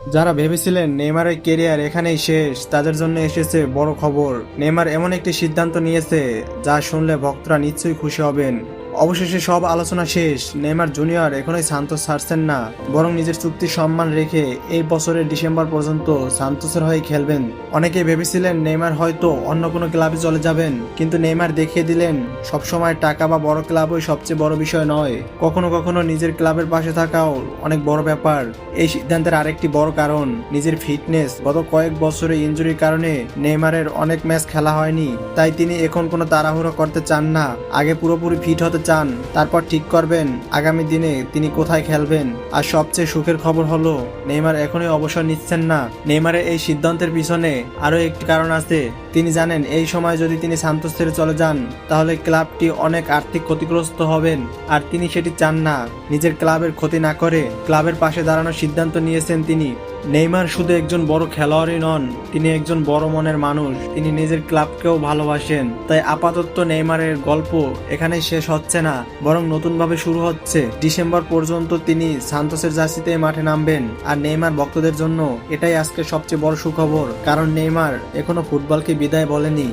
যারা ভেবেছিলেন নেইমারের কেরিয়ার এখানেই শেষ, তাদের জন্য এসেছে বড় খবর। নেইমার এমন একটি সিদ্ধান্ত নিয়েছে যা শুনলে ভক্তরা নিশ্চয়ই খুশি হবেন। অবশেষে সব আলোচনা শেষ। নেইমার জুনিয়র এখনই সান্তোস ছাড়ছেন না, বরং নিজের চুক্তির সম্মান রেখে এই বছরের ডিসেম্বর পর্যন্ত সান্তোসের হয়ে খেলবেন। অনেকেই ভেবেছিলেন নেইমার হয়তো অন্য কোনো ক্লাবে চলে যাবেন, কিন্তু নেইমার দেখিয়ে দিলেন সবসময় টাকা বা বড় ক্লাবই সবচেয়ে বড় বিষয় নয়। কখনো কখনো নিজের ক্লাবের পাশে থাকাও অনেক বড় ব্যাপার। এই সিদ্ধান্তের আরেকটি বড় কারণ নিজের ফিটনেস। গত কয়েক বছরে ইনজুরির কারণে নেইমারের অনেক ম্যাচ খেলা হয়নি, তাই তিনি এখন কোনো তাড়াহুড়ো করতে চান না। আগে পুরোপুরি ফিট হতে চান, তারপর ঠিক করবেন আগামী দিনে তিনি কোথায় খেলবেন। আর সবচেয়ে সুখের খবর হলো নেইমার এখনই অবসর নিচ্ছেন না। নেইমারের এই সিদ্ধান্তের পিছনে আরো একটি কারণ আছে। তিনি জানেন এই সময় যদি তিনি সান্তোস ছেড়ে চলে যান তাহলে ক্লাবটি অনেক আর্থিক ক্ষতিগ্রস্ত হবেন, আর তিনি সেটি চান না। নিজের ক্লাবের ক্ষতি না করে ক্লাবের পাশে দাঁড়ানোর সিদ্ধান্ত নিয়েছেন তিনি। নেইমার শুধু একজন বড় খেলোয়াড়ই নন, তিনি একজন বড় মনের মানুষ। তিনি নিজের ক্লাবকেও ভালোবাসেন। তাই আপাতত নেইমারের গল্প এখানেই শেষ হচ্ছে না, বরং নতুনভাবে শুরু হচ্ছে। ডিসেম্বর পর্যন্ত তিনি সান্তোসের জার্সিতে মাঠে নামবেন। আর নেইমার ভক্তদের জন্য এটাই আজকে সবচেয়ে বড় সুখবর, কারণ নেইমার এখনো ফুটবলকে বিদায় বলেনি।